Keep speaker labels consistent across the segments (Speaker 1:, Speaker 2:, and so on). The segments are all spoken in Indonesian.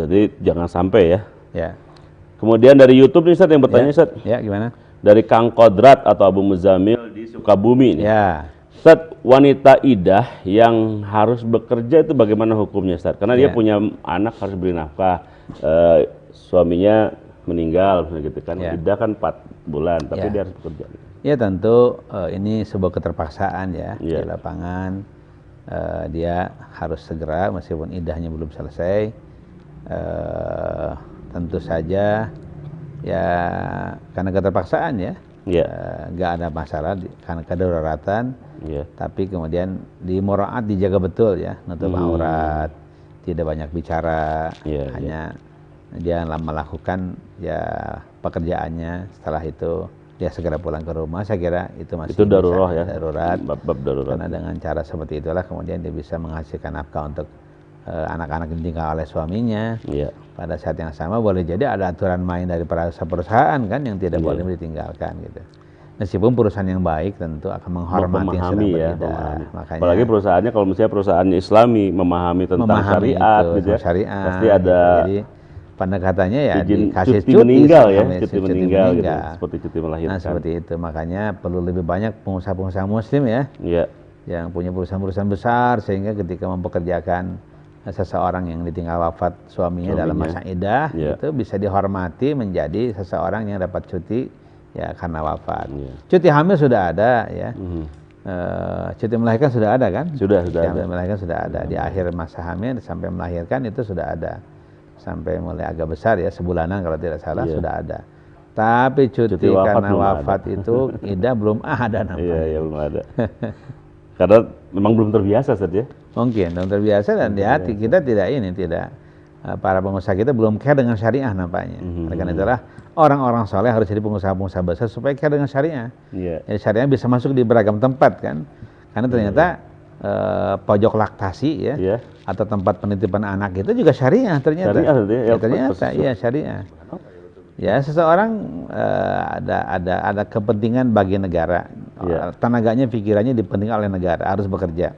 Speaker 1: Jadi jangan sampai ya.
Speaker 2: Ya.
Speaker 1: Kemudian dari YouTube nih Ustaz yang bertanya Ustaz.
Speaker 2: Ya, gimana?
Speaker 1: Dari Kang Kodrat atau Abu Muzamil di Sukabumi nih.
Speaker 2: Ya.
Speaker 1: Ustaz, wanita idah yang harus bekerja itu bagaimana hukumnya Ustaz? Karena dia punya anak harus beri nafkah, suaminya meninggal gitu kan. Idah kan 4 bulan, tapi dia harus bekerja.
Speaker 2: Ya tentu ini sebuah keterpaksaan ya di lapangan. Dia harus segera meskipun idahnya belum selesai. Tentu saja ya karena keterpaksaan ya. Nggak ada masalah karena kedaruratan. Tapi kemudian di muraat dijaga betul ya, nutup aurat, tidak banyak bicara, hanya dia melakukan ya pekerjaannya. Setelah itu dia segera pulang ke rumah. Saya kira itu masih
Speaker 1: itu darurat ya,
Speaker 2: darurat.
Speaker 1: Bab darurat.
Speaker 2: Karena dengan cara seperti itulah kemudian dia bisa menghasilkan nafkah untuk anak-anak yang ditinggal oleh suaminya. Pada saat yang sama boleh jadi ada aturan main dari perusahaan kan yang tidak boleh ditinggalkan gitu. Meskipun perusahaan yang baik tentu akan menghormati yang sedang beridah. Makanya,
Speaker 1: apalagi perusahaannya kalau misalnya perusahaannya Islami memahami tentang syariat
Speaker 2: itu,
Speaker 1: gitu ya.
Speaker 2: Syariat,
Speaker 1: pasti ada
Speaker 2: jadi pendekatannya ya dikasih
Speaker 1: cuti meninggal ya, cuti meninggal gitu, seperti cuti melahirkan.
Speaker 2: Nah seperti itu, makanya perlu lebih banyak pengusaha-pengusaha muslim ya, yang punya perusahaan-perusahaan besar sehingga ketika mempekerjakan seseorang yang ditinggal wafat suaminya dalam masa iddah itu bisa dihormati menjadi seseorang yang dapat cuti ya karena wafat. Cuti hamil sudah ada ya. Cuti melahirkan sudah ada kan?
Speaker 1: Sudah
Speaker 2: cuti
Speaker 1: ada.
Speaker 2: Melahirkan sudah ada. Di akhir masa hamil sampai melahirkan itu sudah ada. Sampai mulai agak besar ya, sebulanan kalau tidak salah sudah ada. Tapi cuti karena wafat itu iddah belum ada namanya.
Speaker 1: Iya, belum ada. Karena memang belum terbiasa saja.
Speaker 2: Mungkin belum terbiasa dan di hati kita tidak para pengusaha kita belum care dengan syariah nampaknya. Karena itulah orang-orang soleh harus jadi pengusaha-pengusaha besar supaya care dengan syariah. Jadi syariah bisa masuk di beragam tempat kan. Karena ternyata pojok laktasi ya, atau tempat penitipan anak itu juga syariah ternyata. Ternyata iya syariah. Ya seseorang ada kepentingan bagi negara. Tenaganya, pikirannya dipentingkan oleh negara, harus bekerja.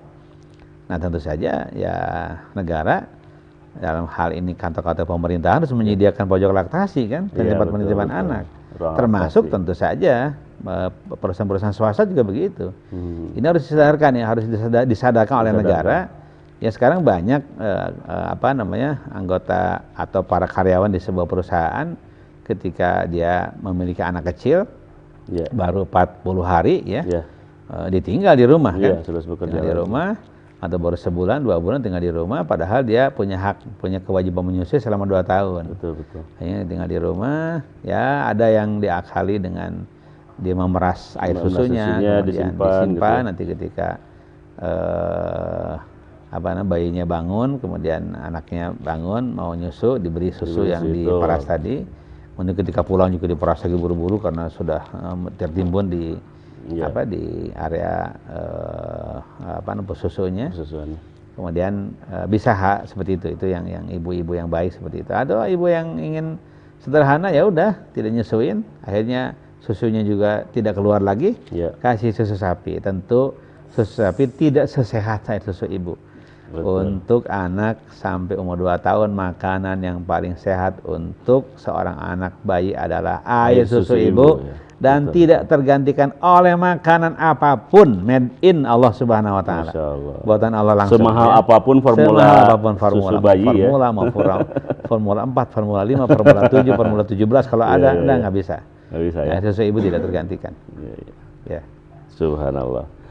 Speaker 2: Nah tentu saja ya negara dalam hal ini kantor-kantor pemerintah harus menyediakan pojok laktasi kan, tempat penitipan anak. Termasuk tentu saja perusahaan-perusahaan swasta juga begitu. Ini harus disadarkan ya, harus disadarkan oleh negara. Ya sekarang banyak anggota atau para karyawan di sebuah perusahaan ketika dia memiliki anak kecil baru 40 hari ya, ditinggal di rumah kan, tinggal di rumah atau baru sebulan 2 bulan tinggal di rumah, padahal dia punya hak, punya kewajiban menyusui selama 2 tahun.
Speaker 1: Betul.
Speaker 2: Hanya tinggal di rumah, ya ada yang diakali dengan dia memeras air susunya, kemudian disimpan gitu. Nanti ketika bayinya bangun, kemudian anaknya bangun mau nyusu, diberi susu yang diperas tadi. Kemudian ketika pulang juga diperas lagi buru-buru karena sudah tertimbun di area susunya. Kemudian bisa seperti itu yang ibu-ibu yang baik seperti itu. Ada ibu yang ingin sederhana ya udah tidak nyusuin, akhirnya susunya juga tidak keluar lagi, kasih susu sapi. Tentu susu sapi tidak sesehat susu ibu. Untuk anak sampai umur 2 tahun, makanan yang paling sehat untuk seorang anak bayi adalah air susu ibu. Dan tidak tergantikan oleh makanan apapun, made in Allah Subhanahu wa taala. Buatan Allah langsung.
Speaker 1: Semahal apapun formula
Speaker 2: susu
Speaker 1: bayi
Speaker 2: formula mau formula 4, formula 5, formula 7, formula 17 kalau ada nggak bisa.
Speaker 1: Nggak bisa ya.
Speaker 2: Susu ibu tidak tergantikan.
Speaker 1: Subhanallah.